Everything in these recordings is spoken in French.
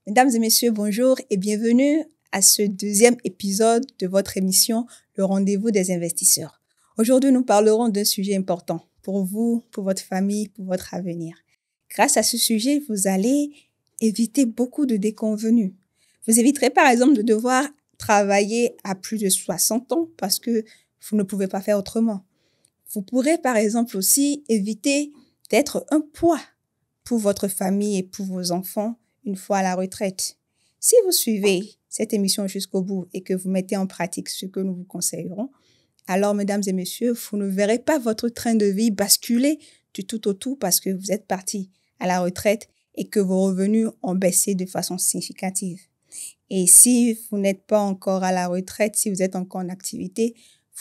Mesdames et messieurs, bonjour et bienvenue à ce deuxième épisode de votre émission Le Rendez-vous des investisseurs. Aujourd'hui, nous parlerons d'un sujet important pour vous, pour votre famille, pour votre avenir. Grâce à ce sujet, vous allez éviter beaucoup de déconvenues. Vous éviterez par exemple de devoir travailler à plus de 60 ans parce que vous ne pouvez pas faire autrement. Vous pourrez par exemple aussi éviter d'être un poids pour votre famille et pour vos enfants une fois à la retraite. Si vous suivez cette émission jusqu'au bout et que vous mettez en pratique ce que nous vous conseillerons, alors, mesdames et messieurs, vous ne verrez pas votre train de vie basculer du tout au tout parce que vous êtes partis à la retraite et que vos revenus ont baissé de façon significative. Et si vous n'êtes pas encore à la retraite, si vous êtes encore en activité,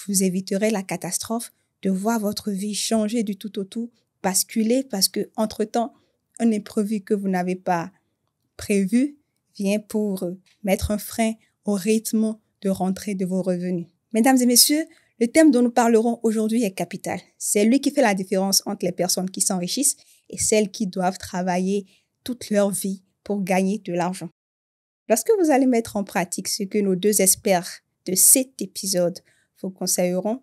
vous éviterez la catastrophe de voir votre vie changer du tout au tout, basculer parce que, entre-temps, un imprévu que vous n'avez pas prévu vient pour mettre un frein au rythme de rentrée de vos revenus. Mesdames et messieurs, le thème dont nous parlerons aujourd'hui est capital. C'est lui qui fait la différence entre les personnes qui s'enrichissent et celles qui doivent travailler toute leur vie pour gagner de l'argent. Lorsque vous allez mettre en pratique ce que nos deux experts de cet épisode vous conseilleront,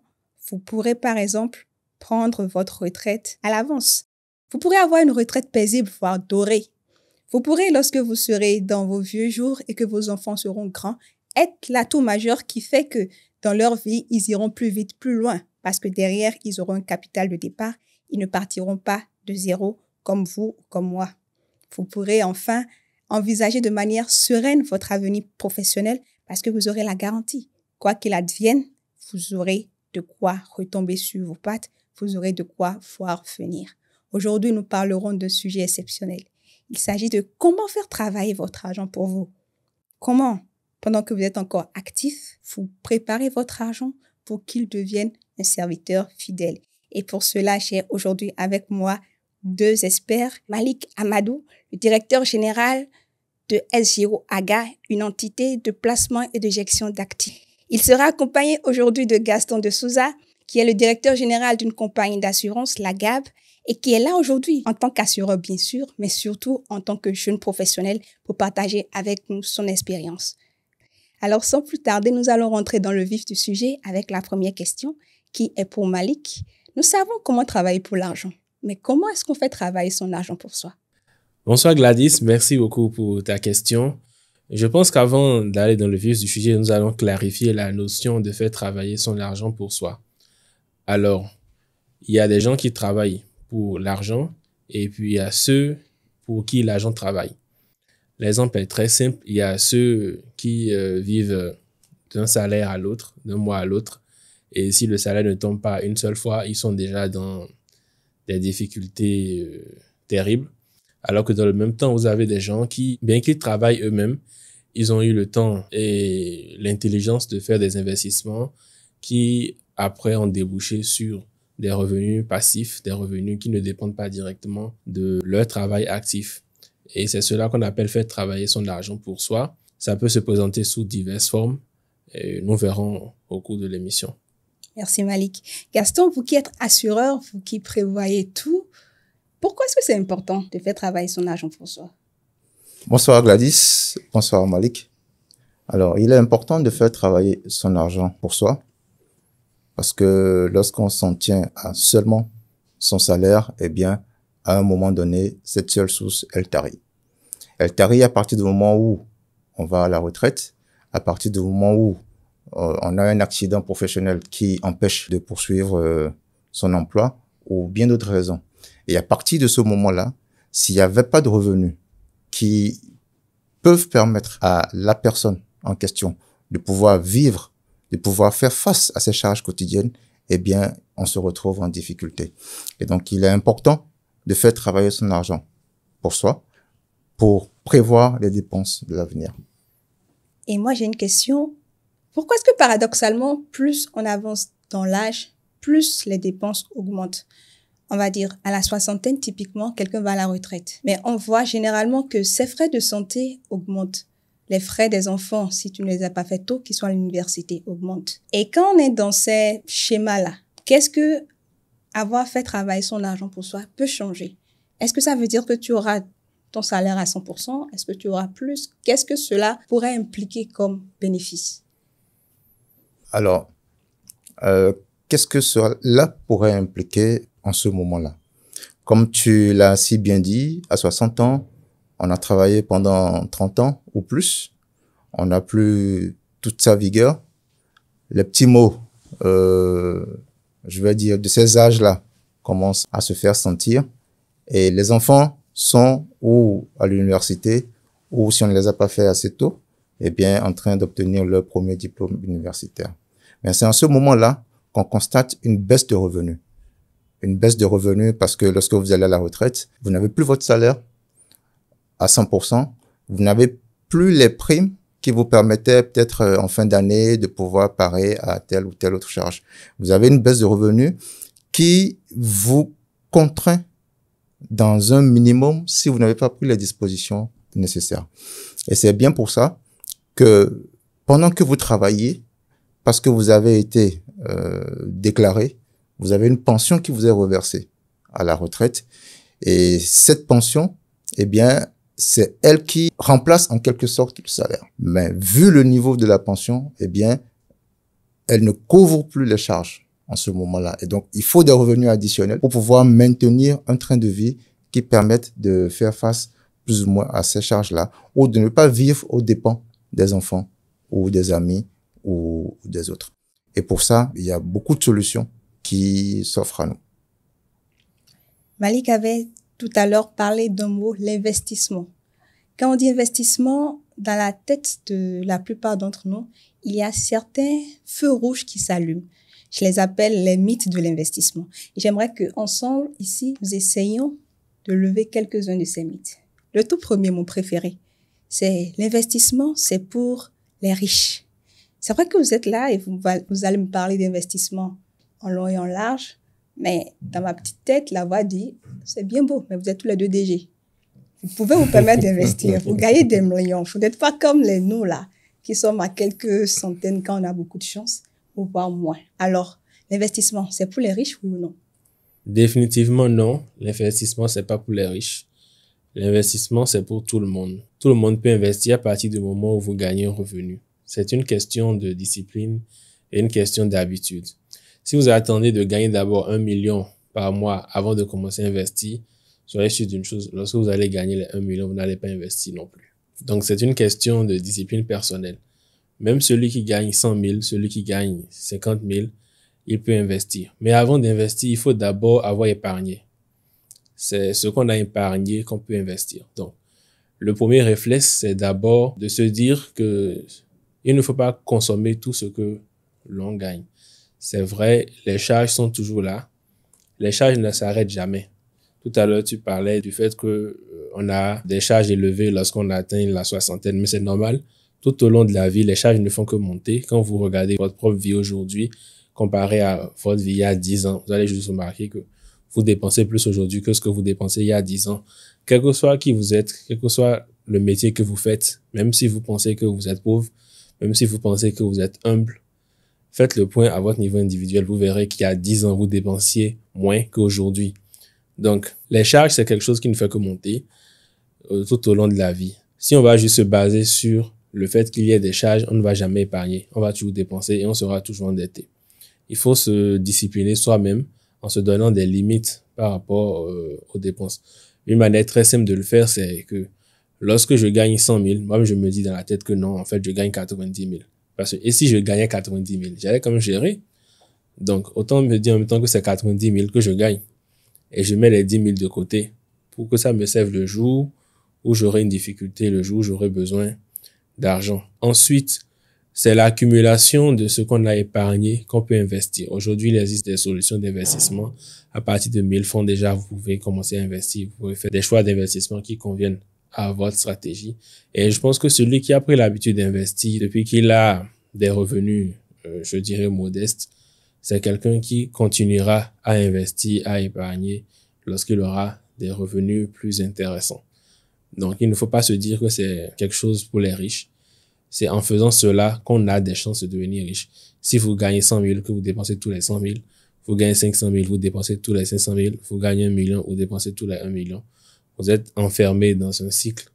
vous pourrez par exemple prendre votre retraite à l'avance. Vous pourrez avoir une retraite paisible, voire dorée. Vous pourrez, lorsque vous serez dans vos vieux jours et que vos enfants seront grands, être l'atout majeur qui fait que dans leur vie, ils iront plus vite, plus loin, parce que derrière, ils auront un capital de départ. Ils ne partiront pas de zéro comme vous, comme moi. Vous pourrez enfin envisager de manière sereine votre avenir professionnel parce que vous aurez la garantie. Quoi qu'il advienne, vous aurez de quoi retomber sur vos pattes, vous aurez de quoi voir venir. Aujourd'hui, nous parlerons d'un sujet exceptionnel. Il s'agit de comment faire travailler votre argent pour vous. Comment, pendant que vous êtes encore actif, vous préparez votre argent pour qu'il devienne un serviteur fidèle. Et pour cela, j'ai aujourd'hui avec moi deux experts. Malik Amadou, le directeur général de S-Giro AGA, une entité de placement et de gestion d'actifs. Il sera accompagné aujourd'hui de Gaston de Souza, qui est le directeur général d'une compagnie d'assurance, la GAB, et qui est là aujourd'hui en tant qu'assureur, bien sûr, mais surtout en tant que jeune professionnel pour partager avec nous son expérience. Alors, sans plus tarder, nous allons rentrer dans le vif du sujet avec la première question, qui est pour Malik. Nous savons comment travailler pour l'argent, mais comment est-ce qu'on fait travailler son argent pour soi? Bonsoir Gladys, merci beaucoup pour ta question. Je pense qu'avant d'aller dans le vif du sujet, nous allons clarifier la notion de faire travailler son argent pour soi. Alors, il y a des gens qui travaillent pour l'argent et puis il y a ceux pour qui l'argent travaille. L'exemple est très simple. Il y a ceux qui vivent d'un salaire à l'autre, d'un mois à l'autre. Et si le salaire ne tombe pas une seule fois, ils sont déjà dans des difficultés terribles. Alors que dans le même temps, vous avez des gens qui, bien qu'ils travaillent eux-mêmes, ils ont eu le temps et l'intelligence de faire des investissements qui, après, ont débouché sur des revenus passifs, des revenus qui ne dépendent pas directement de leur travail actif. Et c'est cela qu'on appelle faire travailler son argent pour soi. Ça peut se présenter sous diverses formes et nous verrons au cours de l'émission. Merci Malik. Gaston, vous qui êtes assureur, vous qui prévoyez tout, pourquoi est-ce que c'est important de faire travailler son argent pour soi? Bonsoir Gladys, bonsoir Malik. Alors, il est important de faire travailler son argent pour soi parce que lorsqu'on s'en tient à seulement son salaire, eh bien, à un moment donné, cette seule source, elle tarit. Elle tarit à partir du moment où on va à la retraite, à partir du moment où on a un accident professionnel qui empêche de poursuivre son emploi ou bien d'autres raisons. Et à partir de ce moment-là, s'il n'y avait pas de revenus qui peuvent permettre à la personne en question de pouvoir vivre, de pouvoir faire face à ses charges quotidiennes, eh bien, on se retrouve en difficulté. Et donc, il est important de faire travailler son argent pour soi, pour prévoir les dépenses de l'avenir. Et moi, j'ai une question. Pourquoi est-ce que paradoxalement, plus on avance dans l'âge, plus les dépenses augmentent? On va dire, à la soixantaine, typiquement, quelqu'un va à la retraite. Mais on voit généralement que ses frais de santé augmentent. Les frais des enfants, si tu ne les as pas fait tôt, qu'ils soient à l'université, augmentent. Et quand on est dans ces schémas-là, qu'est-ce que avoir fait travailler son argent pour soi peut changer? Est-ce que ça veut dire que tu auras ton salaire à 100%? Est-ce que tu auras plus? Qu'est-ce que cela pourrait impliquer comme bénéfice? Alors, qu'est-ce que cela pourrait impliquer en ce moment-là? Comme tu l'as si bien dit, à 60 ans, on a travaillé pendant 30 ans ou plus. On n'a plus toute sa vigueur. Les petits mots, je vais dire, de ces âges-là commencent à se faire sentir. Et les enfants sont ou à l'université, ou si on ne les a pas fait assez tôt, eh bien, en train d'obtenir leur premier diplôme universitaire. Mais c'est en ce moment-là qu'on constate une baisse de revenus. Une baisse de revenus parce que lorsque vous allez à la retraite, vous n'avez plus votre salaire à 100%. Vous n'avez plus les primes qui vous permettaient peut-être en fin d'année de pouvoir parer à telle ou telle autre charge. Vous avez une baisse de revenus qui vous contraint dans un minimum si vous n'avez pas pris les dispositions nécessaires. Et c'est bien pour ça que pendant que vous travaillez, parce que vous avez été déclaré, vous avez une pension qui vous est reversée à la retraite. Et cette pension, eh bien, c'est elle qui remplace en quelque sorte le salaire. Mais vu le niveau de la pension, eh bien, elle ne couvre plus les charges en ce moment-là. Et donc, il faut des revenus additionnels pour pouvoir maintenir un train de vie qui permette de faire face plus ou moins à ces charges-là ou de ne pas vivre aux dépens des enfants ou des amis ou des autres. Et pour ça, il y a beaucoup de solutions qui s'offrent à nous. Malik avait tout à l'heure parlé d'un mot, l'investissement. Quand on dit investissement, dans la tête de la plupart d'entre nous, il y a certains feux rouges qui s'allument. Je les appelle les mythes de l'investissement. Et j'aimerais qu'ensemble, ici, nous essayions de lever quelques-uns de ces mythes. Le tout premier, mon préféré, c'est l'investissement, c'est pour les riches. C'est vrai que vous êtes là et vous allez me parler d'investissement en long et en large, mais dans ma petite tête, la voix dit, c'est bien beau, mais vous êtes tous les deux DG. Vous pouvez vous permettre d'investir, vous gagnez des millions. Vous n'êtes pas comme nous là, qui sommes à quelques centaines quand on a beaucoup de chance, ou voire moins. Alors, l'investissement, c'est pour les riches, oui ou non? Définitivement non. L'investissement, c'est pas pour les riches. L'investissement, c'est pour tout le monde. Tout le monde peut investir à partir du moment où vous gagnez un revenu. C'est une question de discipline et une question d'habitude. Si vous attendez de gagner d'abord 1 million par mois avant de commencer à investir, soyez sûr d'une chose, lorsque vous allez gagner les 1 million, vous n'allez pas investir non plus. Donc, c'est une question de discipline personnelle. Même celui qui gagne 100 000, celui qui gagne 50 000, il peut investir. Mais avant d'investir, il faut d'abord avoir épargné. C'est ce qu'on a épargné qu'on peut investir. Donc, le premier réflexe, c'est d'abord de se dire que il ne faut pas consommer tout ce que l'on gagne. C'est vrai, les charges sont toujours là. Les charges ne s'arrêtent jamais. Tout à l'heure, tu parlais du fait que on a des charges élevées lorsqu'on atteint la soixantaine, mais c'est normal. Tout au long de la vie, les charges ne font que monter. Quand vous regardez votre propre vie aujourd'hui, comparé à votre vie il y a 10 ans, vous allez juste remarquer que vous dépensez plus aujourd'hui que ce que vous dépensez il y a 10 ans. Quel que soit qui vous êtes, quel que soit le métier que vous faites, même si vous pensez que vous êtes pauvre, même si vous pensez que vous êtes humble, faites le point à votre niveau individuel. Vous verrez qu'il y a 10 ans, vous dépensiez moins qu'aujourd'hui. Donc, les charges, c'est quelque chose qui ne fait que monter tout au long de la vie. Si on va juste se baser sur le fait qu'il y ait des charges, on ne va jamais épargner. On va toujours dépenser et on sera toujours endetté. Il faut se discipliner soi-même en se donnant des limites par rapport aux dépenses. Une manière très simple de le faire, c'est que lorsque je gagne 100 000, moi, je me dis dans la tête que non, en fait, je gagne 90 000. Parce que, et si je gagnais 90 000, j'allais quand même gérer. Donc, autant me dire en même temps que c'est 90 000 que je gagne. Et je mets les 10 000 de côté pour que ça me serve le jour où j'aurai une difficulté, le jour où j'aurai besoin d'argent. Ensuite, c'est l'accumulation de ce qu'on a épargné qu'on peut investir. Aujourd'hui, il existe des solutions d'investissement. À partir de 1000 francs, déjà, vous pouvez commencer à investir. Vous pouvez faire des choix d'investissement qui conviennent à votre stratégie. Et je pense que celui qui a pris l'habitude d'investir depuis qu'il a des revenus, je dirais modestes, c'est quelqu'un qui continuera à investir, à épargner lorsqu'il aura des revenus plus intéressants. Donc, il ne faut pas se dire que c'est quelque chose pour les riches. C'est en faisant cela qu'on a des chances de devenir riche. Si vous gagnez 100 000, que vous dépensez tous les 100 000, vous gagnez 500 000, vous dépensez tous les 500 000, vous gagnez 1 million, vous dépensez tous les 1 million, vous êtes enfermé dans un cycle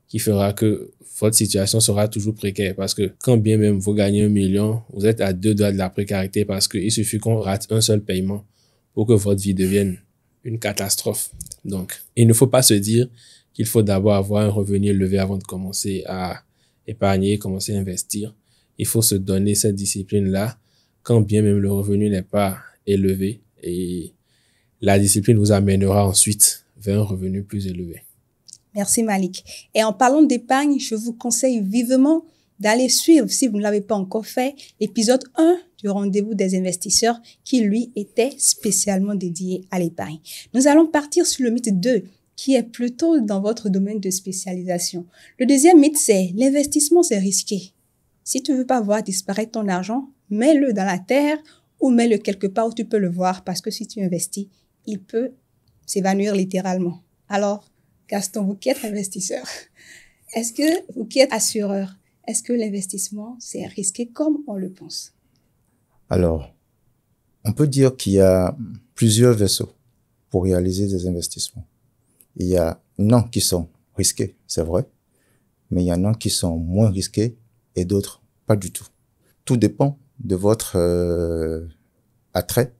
qui fera que votre situation sera toujours précaire. Parce que quand bien même vous gagnez 1 million, vous êtes à 2 doigts de la précarité parce qu'il suffit qu'on rate un seul paiement pour que votre vie devienne une catastrophe. Donc, il ne faut pas se dire qu'il faut d'abord avoir un revenu élevé avant de commencer à épargner, commencer à investir. Il faut se donner cette discipline-là quand bien même le revenu n'est pas élevé, et la discipline vous amènera ensuite vers un revenu plus élevé. Merci Malik. Et en parlant d'épargne, je vous conseille vivement d'aller suivre, si vous ne l'avez pas encore fait, l'épisode 1 du rendez-vous des investisseurs qui, lui, était spécialement dédié à l'épargne. Nous allons partir sur le mythe 2, qui est plutôt dans votre domaine de spécialisation. Le deuxième mythe, c'est l'investissement, c'est risqué. Si tu veux pas voir disparaître ton argent, mets-le dans la terre ou mets-le quelque part où tu peux le voir, parce que si tu investis, il peut s'évanouir littéralement. Alors, Gaston, vous qui êtes investisseur, est-ce que vous qui êtes assureur, est-ce que l'investissement, c'est risqué comme on le pense? Alors, on peut dire qu'il y a plusieurs vaisseaux pour réaliser des investissements. Il y a non qui sont risqués, c'est vrai, mais il y en a qui sont moins risqués et d'autres pas du tout. Tout dépend de votre attrait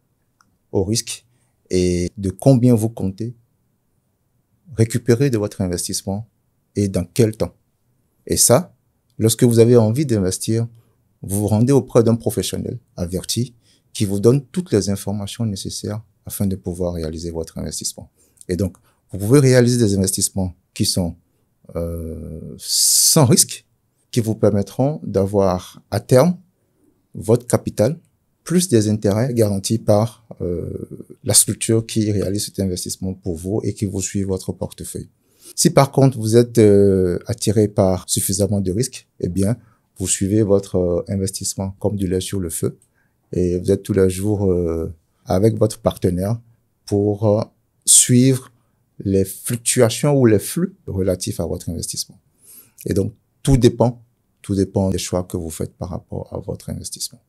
au risque et de combien vous comptez récupérer de votre investissement et dans quel temps. Et ça, lorsque vous avez envie d'investir, vous vous rendez auprès d'un professionnel averti qui vous donne toutes les informations nécessaires afin de pouvoir réaliser votre investissement. Et donc, vous pouvez réaliser des investissements qui sont sans risque, qui vous permettront d'avoir à terme votre capital plus des intérêts garantis par la structure qui réalise cet investissement pour vous et qui vous suit votre portefeuille. Si par contre vous êtes attiré par suffisamment de risques, eh bien vous suivez votre investissement comme du lait sur le feu et vous êtes tous les jours avec votre partenaire pour suivre les fluctuations ou les flux relatifs à votre investissement. Et donc tout dépend des choix que vous faites par rapport à votre investissement.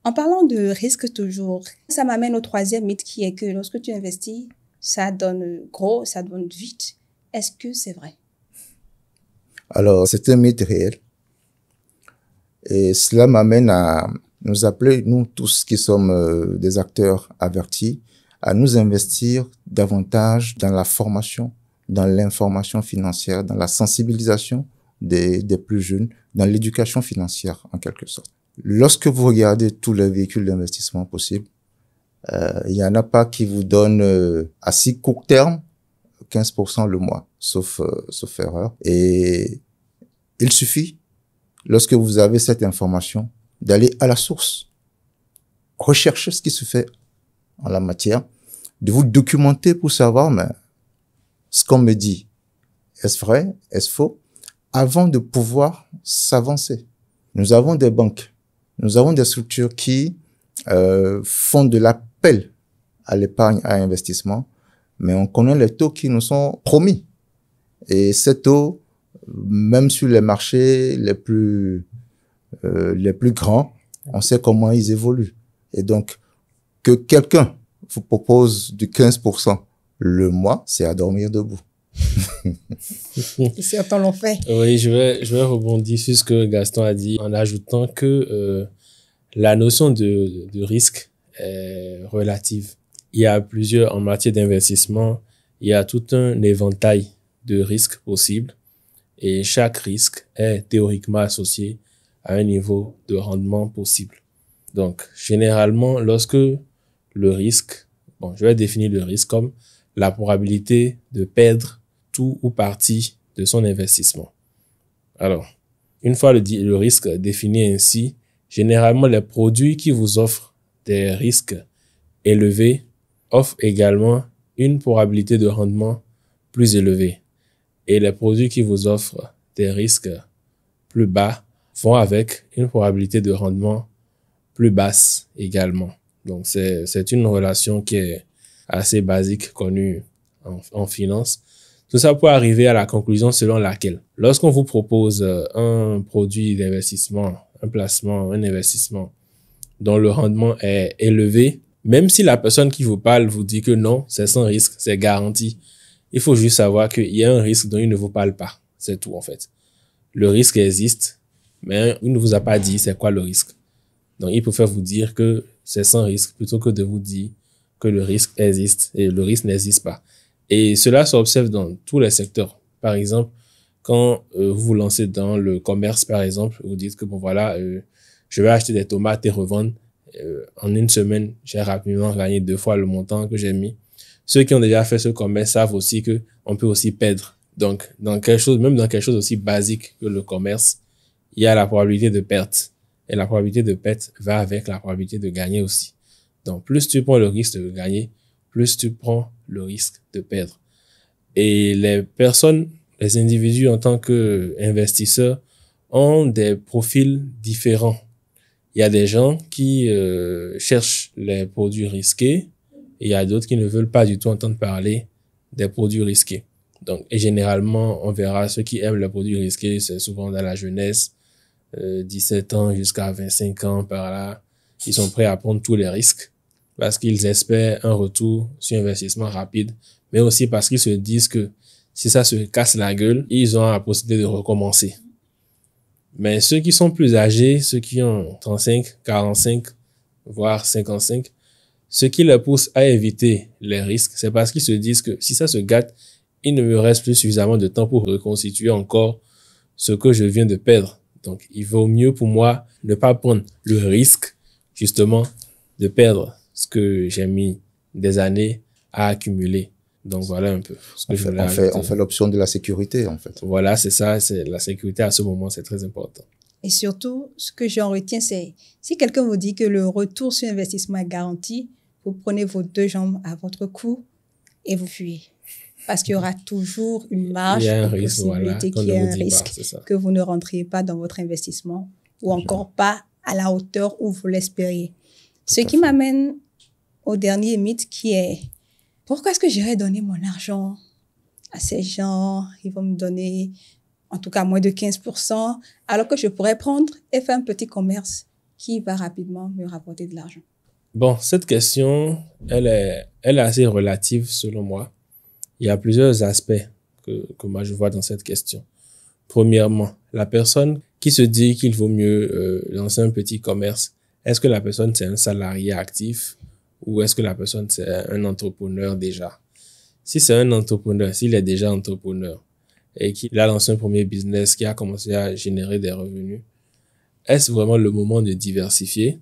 En parlant de risque toujours, ça m'amène au troisième mythe qui est que lorsque tu investis, ça donne gros, ça donne vite. Est-ce que c'est vrai? Alors, c'est un mythe réel. Et cela m'amène à nous appeler, nous tous qui sommes des acteurs avertis, à nous investir davantage dans la formation, dans l'information financière, dans la sensibilisation des plus jeunes, dans l'éducation financière en quelque sorte. Lorsque vous regardez tous les véhicules d'investissement possibles, il y en a pas qui vous donnent à si court terme 15% le mois, sauf erreur. Et il suffit, lorsque vous avez cette information, d'aller à la source, rechercher ce qui se fait en la matière, de vous documenter pour savoir mais ce qu'on me dit, est-ce vrai, est-ce faux, avant de pouvoir s'avancer. Nous avons des banques, nous avons des structures qui font de l'appel à l'épargne à investissement, mais on connaît les taux qui nous sont promis. Et ces taux, même sur les marchés les plus grands, on sait comment ils évoluent. Et donc, que quelqu'un vous propose du 15% le mois, c'est à dormir debout. Certains l'ont fait. Oui, je vais rebondir sur ce que Gaston a dit en ajoutant que la notion de risque est relative. Il y a en matière d'investissement, il y a tout un éventail de risques possibles et chaque risque est théoriquement associé à un niveau de rendement possible. Donc, généralement, lorsque le risque, je vais définir le risque comme la probabilité de perdre tout ou partie de son investissement. Alors, une fois le risque défini ainsi, généralement, les produits qui vous offrent des risques élevés offrent également une probabilité de rendement plus élevée. Et les produits qui vous offrent des risques plus bas vont avec une probabilité de rendement plus basse également. Donc, c'est une relation qui est assez basique, connue en finance. Tout ça pour arriver à la conclusion selon laquelle, lorsqu'on vous propose un produit d'investissement, un placement, un investissement dont le rendement est élevé, même si la personne qui vous parle vous dit que non, c'est sans risque, c'est garanti, Il faut juste savoir qu'il y a un risque dont il ne vous parle pas. C'est tout, en fait. Le risque existe, mais il ne vous a pas dit c'est quoi le risque. Donc, il préfère vous dire que c'est sans risque plutôt que de vous dire que le risque existe et le risque n'existe pas. Et cela s'observe dans tous les secteurs. Par exemple, quand vous vous lancez dans le commerce, par exemple, vous dites que bon voilà, je vais acheter des tomates et revendre. En une semaine, j'ai rapidement gagné 2 fois le montant que j'ai mis. Ceux qui ont déjà fait ce commerce savent aussi que on peut aussi perdre. Donc, même dans quelque chose aussi basique que le commerce, il y a la probabilité de perte. Et la probabilité de perte va avec la probabilité de gagner aussi. Donc, plus tu prends le risque de gagner, plus tu prends le risque de perdre. Et les individus en tant qu'investisseurs ont des profils différents. Il y a des gens qui cherchent les produits risqués et il y a d'autres qui ne veulent pas du tout entendre parler des produits risqués. Donc, et généralement, on verra ceux qui aiment les produits risqués, c'est souvent dans la jeunesse, 17 ans jusqu'à 25 ans par là. Ils sont prêts à prendre tous les risques parce qu'ils espèrent un retour sur investissement rapide, mais aussi parce qu'ils se disent que si ça se casse la gueule, ils ont la possibilité de recommencer. Mais ceux qui sont plus âgés, ceux qui ont 35, 45, voire 55, ce qui les pousse à éviter les risques, c'est parce qu'ils se disent que si ça se gâte, il ne me reste plus suffisamment de temps pour reconstituer encore ce que je viens de perdre. Donc, il vaut mieux pour moi ne pas prendre le risque, justement, de perdre ce que j'ai mis des années à accumuler. Donc, voilà un peu ce que je voulais ajouter. On fait l'option de la sécurité, en fait. Voilà, c'est ça. C'est la sécurité à ce moment, c'est très important. Et surtout, ce que j'en retiens, c'est si quelqu'un vous dit que le retour sur investissement est garanti, vous prenez vos 2 jambes à votre cou et vous fuyez. Parce qu'il y aura toujours une marge de possibilité qu'il y ait un risque que vous ne rentriez pas dans votre investissement ou encore pas à la hauteur où vous l'espériez. Ce qui m'amène au dernier mythe qui est pourquoi est-ce que j'irais donner mon argent à ces gens? Ils vont me donner en tout cas moins de 15%, alors que je pourrais prendre et faire un petit commerce qui va rapidement me rapporter de l'argent. Bon, cette question, elle est assez relative selon moi. Il y a plusieurs aspects que moi je vois dans cette question. Premièrement, la personne qui se dit qu'il vaut mieux lancer un petit commerce, est-ce que la personne c'est un salarié actif ou est-ce que la personne c'est un entrepreneur déjà? Si c'est un entrepreneur, s'il est déjà entrepreneur et qu'il a lancé un premier business qui a commencé à générer des revenus, est-ce vraiment le moment de diversifier?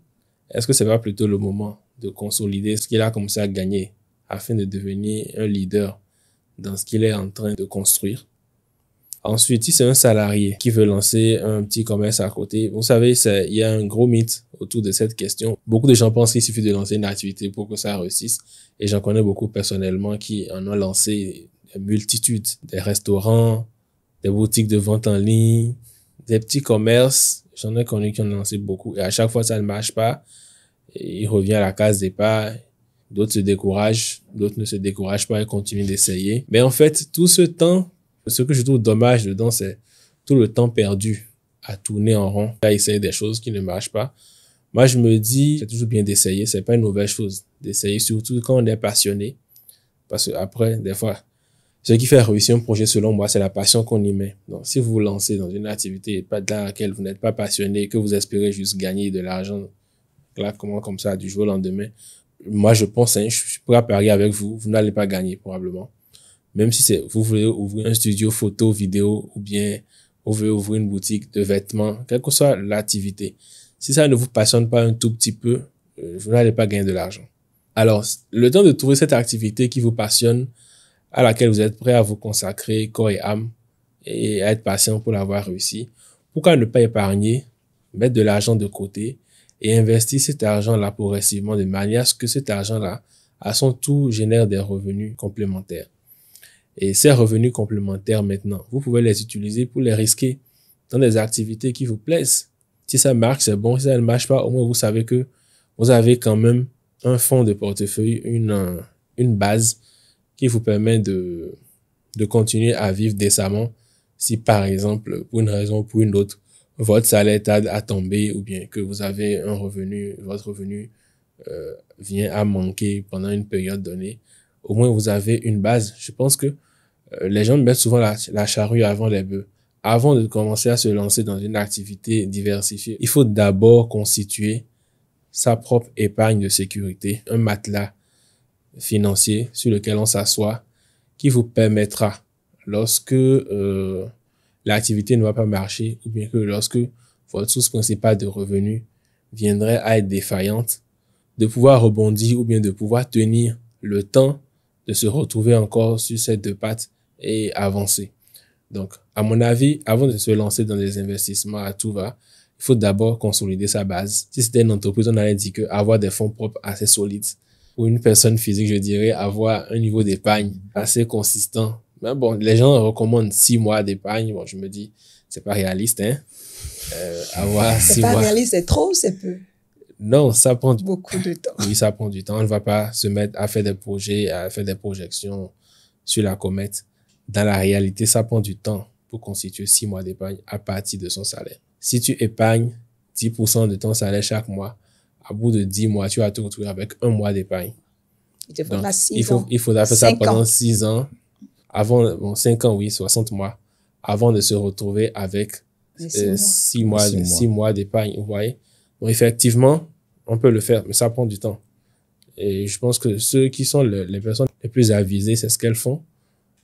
Est-ce que c'est pas plutôt le moment de consolider ce qu'il a commencé à gagner afin de devenir un leader dans ce qu'il est en train de construire? Ensuite, si c'est un salarié qui veut lancer un petit commerce à côté, vous savez, il y a un gros mythe autour de cette question. Beaucoup de gens pensent qu'il suffit de lancer une activité pour que ça réussisse. Et j'en connais beaucoup personnellement qui en ont lancé des multitudes, des restaurants, des boutiques de vente en ligne, des petits commerces. J'en ai connu qui en ont lancé beaucoup. Et à chaque fois, ça ne marche pas. Et il revient à la case départ. D'autres se découragent, d'autres ne se découragent pas et continuent d'essayer. Mais en fait, tout ce temps, ce que je trouve dommage dedans, c'est tout le temps perdu à tourner en rond, à essayer des choses qui ne marchent pas. Moi, je me dis, c'est toujours bien d'essayer, c'est pas une mauvaise chose d'essayer, surtout quand on est passionné. Parce que après, des fois, ce qui fait réussir un projet, selon moi, c'est la passion qu'on y met. Donc, si vous vous lancez dans une activité dans laquelle vous n'êtes pas passionné, que vous espérez juste gagner de l'argent, là, comme ça, du jour au lendemain, moi, je pense, je suis prêt à parier avec vous, vous n'allez pas gagner, probablement. Même si vous voulez ouvrir un studio photo, vidéo, ou bien vous voulez ouvrir une boutique de vêtements, quelle que soit l'activité. Si ça ne vous passionne pas un tout petit peu, vous n'allez pas gagner de l'argent. Alors, le temps de trouver cette activité qui vous passionne, à laquelle vous êtes prêt à vous consacrer corps et âme, et à être patient pour l'avoir réussi, pourquoi ne pas épargner, mettre de l'argent de côté, et investir cet argent-là progressivement de manière à ce que cet argent-là, à son tour, génère des revenus complémentaires. Et ces revenus complémentaires maintenant, vous pouvez les utiliser pour les risquer dans des activités qui vous plaisent. Si ça marche, c'est bon. Si ça ne marche pas, au moins vous savez que vous avez quand même un fonds de portefeuille, une base qui vous permet de continuer à vivre décemment si par exemple, pour une raison ou pour une autre, votre salaire tarde à tomber ou bien que vous avez un revenu, votre revenu vient à manquer pendant une période donnée. Au moins, vous avez une base. Je pense que Les gens mettent souvent la charrue avant les bœufs. Avant de commencer à se lancer dans une activité diversifiée, il faut d'abord constituer sa propre épargne de sécurité, un matelas financier sur lequel on s'assoit, qui vous permettra, lorsque l'activité ne va pas marcher, ou bien que lorsque votre source principale de revenus viendrait à être défaillante, de pouvoir rebondir ou bien de pouvoir tenir le temps de se retrouver encore sur ces deux pattes et avancer. Donc, à mon avis, avant de se lancer dans des investissements à tout va, il faut d'abord consolider sa base. Si c'était une entreprise, on allait dire que avoir des fonds propres assez solides. Pour une personne physique, je dirais avoir un niveau d'épargne assez consistant. Mais bon, les gens recommandent 6 mois d'épargne. Bon, je me dis, c'est pas réaliste, hein. Avoir 6 mois. C'est pas réaliste, c'est trop ou c'est peu? Non, ça prend beaucoup de temps. Oui, ça prend du temps. On ne va pas se mettre à faire des projets, à faire des projections sur la comète. Dans la réalité, ça prend du temps pour constituer 6 mois d'épargne à partir de son salaire. Si tu épargnes 10% de ton salaire chaque mois, à bout de 10 mois, tu vas te retrouver avec 1 mois d'épargne. Il te faudra 6 ans. Il faudra faire ça pendant 6 ans. Avant, 5 ans, oui, 60 mois. Avant de se retrouver avec 6 mois d'épargne, vous voyez. Bon, effectivement, on peut le faire, mais ça prend du temps. Et je pense que ceux qui sont les personnes les plus avisées, c'est ce qu'elles font.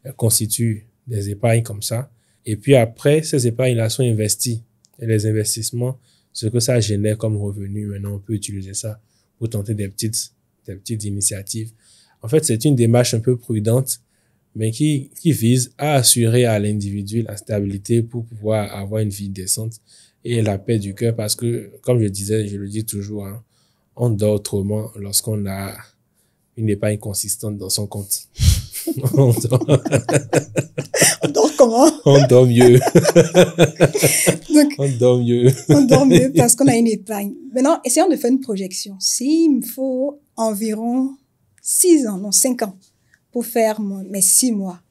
Elles constituent des épargnes comme ça. Et puis après, ces épargnes-là sont investies. Et les investissements, ce que ça génère comme revenu, maintenant, on peut utiliser ça pour tenter des petites initiatives. En fait, c'est une démarche un peu prudente, mais qui vise à assurer à l'individu la stabilité pour pouvoir avoir une vie décente et la paix du cœur. Parce que, comme je disais, je le dis toujours, hein, on dort autrement lorsqu'on a une épargne consistante dans son compte. On dort comment? On dort mieux. Donc, on dort mieux. On dort mieux parce qu'on a une épargne. Maintenant, essayons de faire une projection. S'il me faut environ 5 ans pour faire mes 6 mois,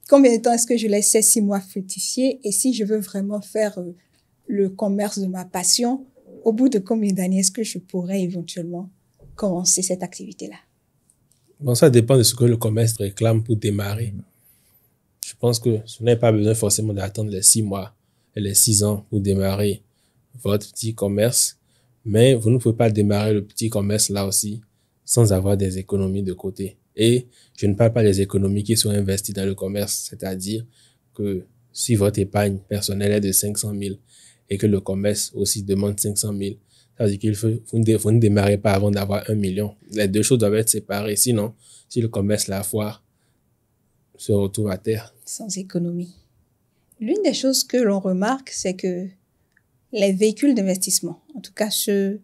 combien de temps est-ce que je laisse ces 6 mois fructifier? Et si je veux vraiment faire le commerce de ma passion, au bout de combien d'années est-ce que je pourrais éventuellement commencer cette activité-là? Bon, ça dépend de ce que le commerce réclame pour démarrer. Je pense que vous n'avez pas besoin forcément d'attendre les 6 mois et les 6 ans pour démarrer votre petit commerce. Mais vous ne pouvez pas démarrer le petit commerce là aussi sans avoir des économies de côté. Et je ne parle pas des économies qui sont investies dans le commerce. C'est-à-dire que si votre épargne personnelle est de 500 000 et que le commerce aussi demande 500 000, ça veut dire vous ne démarrez pas avant d'avoir 1 million. Les deux choses doivent être séparées. Sinon, si le commerce la foire, se retrouve à terre. Sans économie. L'une des choses que l'on remarque, c'est que les véhicules d'investissement, en tout cas ceux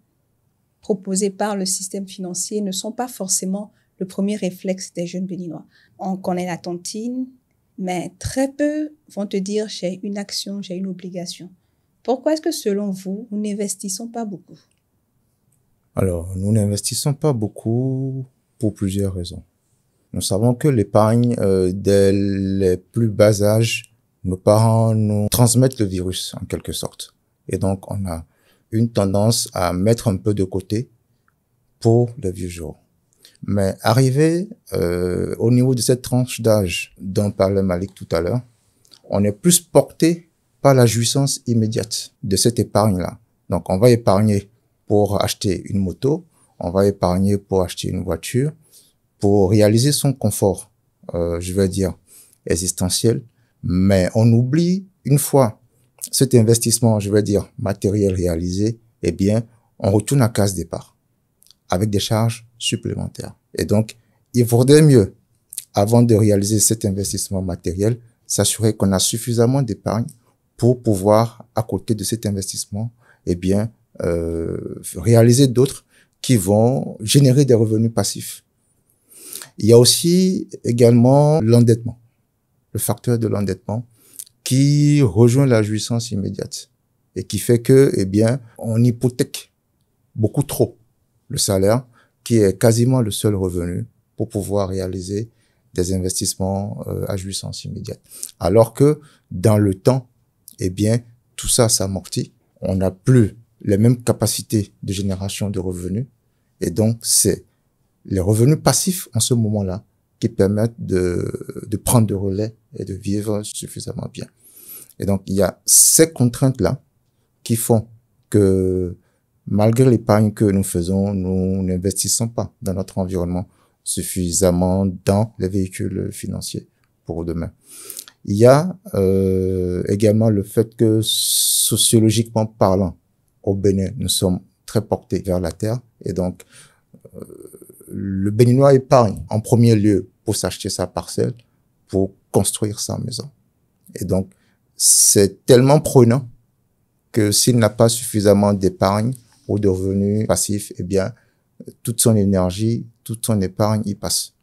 proposés par le système financier, ne sont pas forcément le premier réflexe des jeunes béninois. On connaît la tontine, mais très peu vont te dire j'ai une action, j'ai une obligation. Pourquoi est-ce que selon vous, nous n'investissons pas beaucoup? Alors, nous n'investissons pas beaucoup pour plusieurs raisons. Nous savons que l'épargne, dès les plus bas âges, nos parents nous transmettent le virus en quelque sorte. Et donc, on a une tendance à mettre un peu de côté pour les vieux jours. Mais arrivé au niveau de cette tranche d'âge dont parlait Malik tout à l'heure, on est plus porté par la jouissance immédiate de cette épargne-là. Donc, on va épargner pour acheter une moto, on va épargner pour acheter une voiture, pour réaliser son confort, je vais dire, existentiel. Mais on oublie, une fois cet investissement, je vais dire, matériel réalisé, eh bien, on retourne à case départ avec des charges supplémentaires. Et donc, il vaudrait mieux, avant de réaliser cet investissement matériel, s'assurer qu'on a suffisamment d'épargne pour pouvoir, à côté de cet investissement, eh bien, réaliser d'autres qui vont générer des revenus passifs. Il y a aussi également l'endettement, le facteur de l'endettement qui rejoint la jouissance immédiate et qui fait que, eh bien, on hypothèque beaucoup trop le salaire qui est quasiment le seul revenu pour pouvoir réaliser des investissements à jouissance immédiate. Alors que dans le temps, eh bien, tout ça s'amortit. On n'a plus les mêmes capacités de génération de revenus. Et donc, c'est les revenus passifs en ce moment-là qui permettent de prendre le relais et de vivre suffisamment bien. Et donc, il y a ces contraintes-là qui font que malgré l'épargne que nous faisons, nous n'investissons pas dans notre environnement suffisamment dans les véhicules financiers pour demain. Il y a également le fait que sociologiquement parlant, au Bénin, nous sommes très portés vers la terre et donc le Béninois épargne en premier lieu pour s'acheter sa parcelle, pour construire sa maison. Et donc, c'est tellement prenant que s'il n'a pas suffisamment d'épargne ou de revenus passifs, eh bien, toute son énergie, toute son épargne y passe.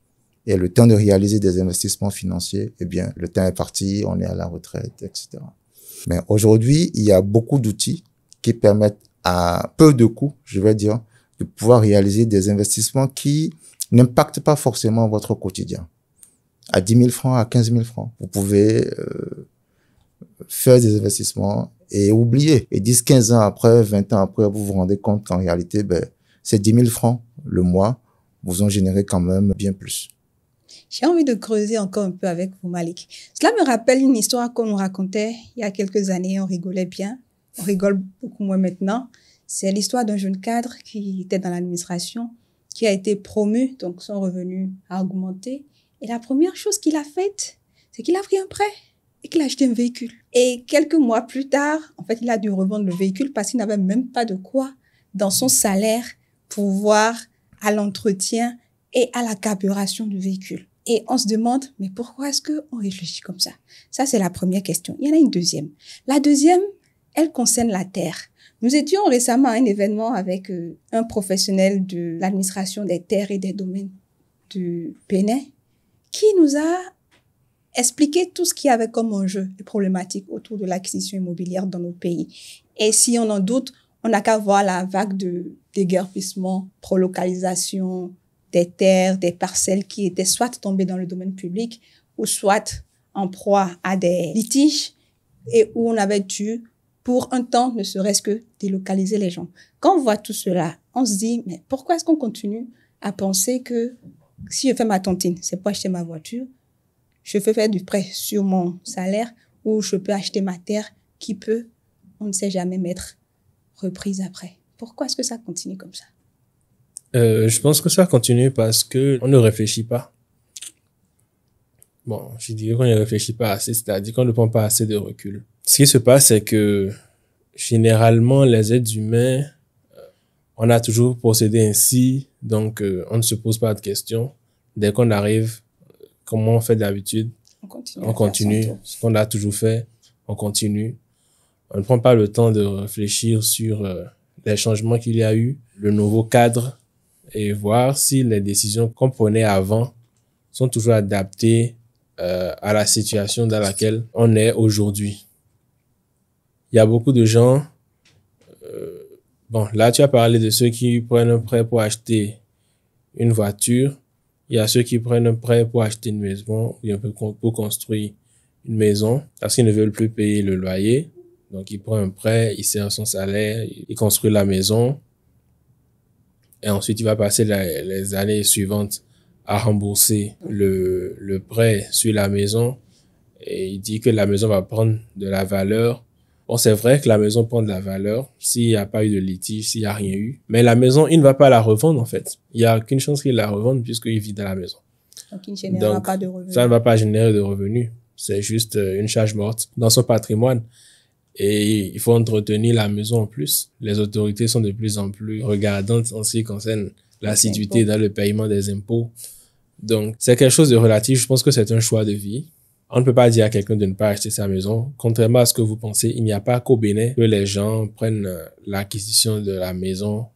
Et le temps de réaliser des investissements financiers, eh bien, le temps est parti, on est à la retraite, etc. Mais aujourd'hui, il y a beaucoup d'outils qui permettent à peu de coûts, je vais dire, de pouvoir réaliser des investissements qui n'impactent pas forcément votre quotidien. À 10 000 francs, à 15 000 francs, vous pouvez faire des investissements et oublier. Et 10, 15 ans après, 20 ans après, vous vous rendez compte qu'en réalité, ces 10 000 francs le mois vous ont généré quand même bien plus. J'ai envie de creuser encore un peu avec vous, Malik. Cela me rappelle une histoire qu'on nous racontait il y a quelques années. On rigolait bien. On rigole beaucoup moins maintenant. C'est l'histoire d'un jeune cadre qui était dans l'administration, qui a été promu, donc son revenu a augmenté. Et la première chose qu'il a faite, c'est qu'il a pris un prêt et qu'il a acheté un véhicule. Et quelques mois plus tard, en fait, il a dû revendre le véhicule parce qu'il n'avait même pas de quoi dans son salaire pour voir à l'entretien et à la carburation du véhicule. Et on se demande, mais pourquoi est-ce qu'on réfléchit comme ça? Ça, c'est la première question. Il y en a une deuxième. La deuxième, elle concerne la terre. Nous étions récemment à un événement avec un professionnel de l'administration des terres et des domaines du Bénin qui nous a expliqué tout ce qu'il y avait comme enjeu et problématique autour de l'acquisition immobilière dans nos pays. Et si on en doute, on n'a qu'à voir la vague de déguerpissement, prolocalisation des terres, des parcelles qui étaient soit tombées dans le domaine public ou soit en proie à des litiges et où on avait dû, pour un temps, ne serait-ce que délocaliser les gens. Quand on voit tout cela, on se dit, mais pourquoi est-ce qu'on continue à penser que si je fais ma tontine, c'est pour acheter ma voiture, je peux faire du prêt sur mon salaire ou je peux acheter ma terre qui peut, on ne sait jamais, m'être reprise après. Pourquoi est-ce que ça continue comme ça? Je pense que ça continue parce que on ne réfléchit pas. Bon, je dirais qu'on ne réfléchit pas assez, c'est-à-dire qu'on ne prend pas assez de recul. Ce qui se passe, c'est que généralement, les êtres humains, on a toujours procédé ainsi, donc on ne se pose pas de questions. Dès qu'on arrive, comme on fait d'habitude, on continue. Ce qu'on a toujours fait, on continue. On ne prend pas le temps de réfléchir sur les changements qu'il y a eu, le nouveau cadre, et voir si les décisions qu'on prenait avant sont toujours adaptées à la situation dans laquelle on est aujourd'hui. Il y a beaucoup de gens, bon, là tu as parlé de ceux qui prennent un prêt pour acheter une voiture. Il y a ceux qui prennent un prêt pour acheter une maison ou pour construire une maison parce qu'ils ne veulent plus payer le loyer. Donc, il prend un prêt, il sert son salaire, il construit la maison. Et ensuite, il va passer les années suivantes à rembourser le prêt sur la maison. Et il dit que la maison va prendre de la valeur. Bon, c'est vrai que la maison prend de la valeur s'il n'y a pas eu de litige, s'il n'y a rien eu. Mais la maison, il ne va pas la revendre, en fait. Il n'y a aucune chance qu'il la revende puisqu'il vit dans la maison. Donc, il ne générera pas de revenus. Ça ne va pas générer de revenus. C'est juste une charge morte dans son patrimoine. Et il faut entretenir la maison en plus. Les autorités sont de plus en plus regardantes en ce qui concerne l'assiduité dans le paiement des impôts. Donc, c'est quelque chose de relatif. Je pense que c'est un choix de vie. On ne peut pas dire à quelqu'un de ne pas acheter sa maison. Contrairement à ce que vous pensez, il n'y a pas qu'au Bénin que les gens prennent l'acquisition de la maison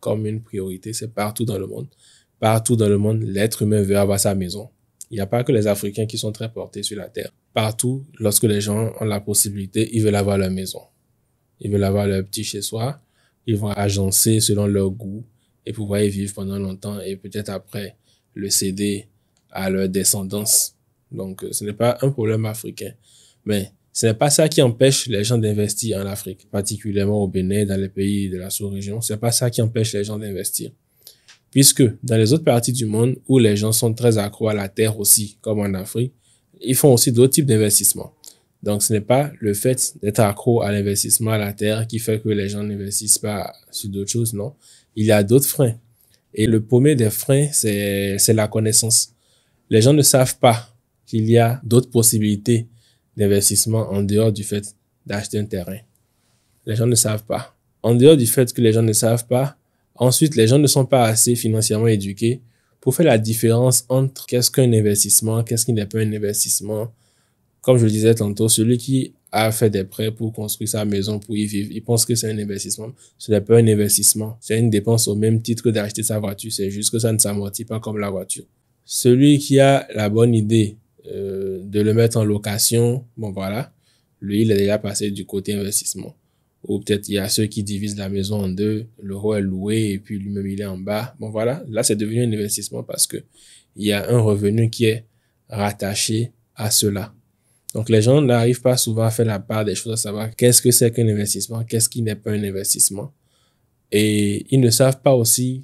comme une priorité. C'est partout dans le monde. Partout dans le monde, l'être humain veut avoir sa maison. Il n'y a pas que les Africains qui sont très portés sur la terre. Partout, lorsque les gens ont la possibilité, ils veulent avoir leur maison. Ils veulent avoir leur petit chez-soi. Ils vont agencer selon leur goût et pouvoir y vivre pendant longtemps et peut-être après le céder à leur descendance. Donc, ce n'est pas un problème africain. Mais ce n'est pas ça qui empêche les gens d'investir en Afrique, particulièrement au Bénin, dans les pays de la sous-région. Ce n'est pas ça qui empêche les gens d'investir. Puisque dans les autres parties du monde où les gens sont très accros à la terre aussi, comme en Afrique, ils font aussi d'autres types d'investissements. Donc, ce n'est pas le fait d'être accro à l'investissement à la terre qui fait que les gens n'investissent pas sur d'autres choses, non. Il y a d'autres freins. Et le premier des freins, c'est la connaissance. Les gens ne savent pas qu'il y a d'autres possibilités d'investissement en dehors du fait d'acheter un terrain. Les gens ne savent pas. En dehors du fait que les gens ne savent pas, ensuite, les gens ne sont pas assez financièrement éduqués pour faire la différence entre qu'est-ce qu'un investissement, qu'est-ce qui n'est pas un investissement. Comme je le disais tantôt, celui qui a fait des prêts pour construire sa maison, pour y vivre, il pense que c'est un investissement. Ce n'est pas un investissement. C'est une dépense au même titre que d'acheter sa voiture. C'est juste que ça ne s'amortit pas comme la voiture. Celui qui a la bonne idée de le mettre en location, bon voilà, lui, il est déjà passé du côté investissement. Ou peut-être il y a ceux qui divisent la maison en deux, le haut est loué et puis lui-même il est en bas. Bon voilà, là c'est devenu un investissement parce que il y a un revenu qui est rattaché à cela. Donc les gens n'arrivent pas souvent à faire la part des choses, à savoir qu'est-ce que c'est qu'un investissement, qu'est-ce qui n'est pas un investissement. Et ils ne savent pas aussi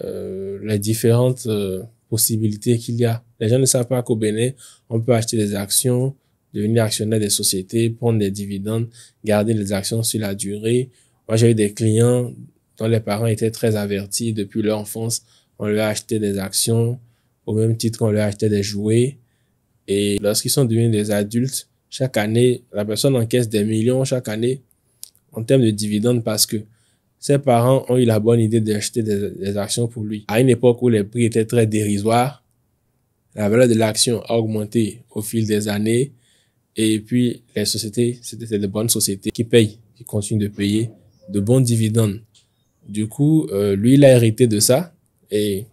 les différentes possibilités qu'il y a. Les gens ne savent pas qu'au Bénin, on peut acheter des actions, devenir actionnaire des sociétés, prendre des dividendes, garder les actions sur la durée. Moi, j'ai eu des clients dont les parents étaient très avertis depuis leur enfance. On leur a acheté des actions au même titre qu'on leur achetait des jouets. Et lorsqu'ils sont devenus des adultes, chaque année, la personne encaisse des millions chaque année en termes de dividendes parce que ses parents ont eu la bonne idée d'acheter des actions pour lui. À une époque où les prix étaient très dérisoires, la valeur de l'action a augmenté au fil des années. Et puis, les sociétés, c'était de bonnes sociétés qui payent, qui continuent de payer de bons dividendes. Du coup, lui, il a hérité de ça. Et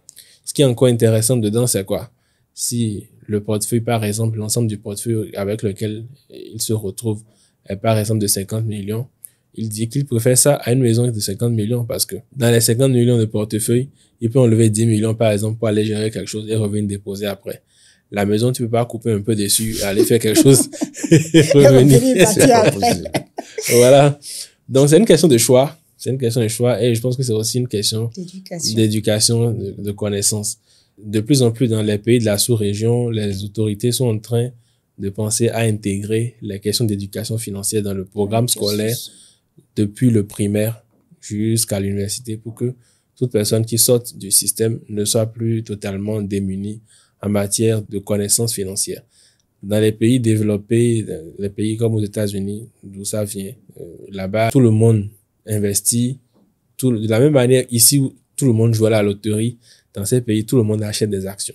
ce qui est encore intéressant dedans, c'est quoi? Si le portefeuille, par exemple, l'ensemble du portefeuille avec lequel il se retrouve est par exemple de 50 millions, il dit qu'il préfère ça à une maison de 50 millions parce que dans les 50 millions de portefeuille, il peut enlever 10 millions, par exemple, pour aller gérer quelque chose et revenir déposer après. La maison, tu peux pas couper un peu dessus, aller faire quelque chose et revenir. Voilà. Donc, c'est une question de choix. C'est une question de choix et je pense que c'est aussi une question d'éducation, de connaissance. De plus en plus dans les pays de la sous-région, les autorités sont en train de penser à intégrer les questions d'éducation financière dans le programme scolaire depuis le primaire jusqu'à l'université pour que toute personne qui sorte du système ne soit plus totalement démunie en matière de connaissances financières. Dans les pays développés, les pays comme aux États-Unis, d'où ça vient, là-bas, tout le monde investit. De la même manière, ici, où tout le monde joue à la loterie, dans ces pays, tout le monde achète des actions.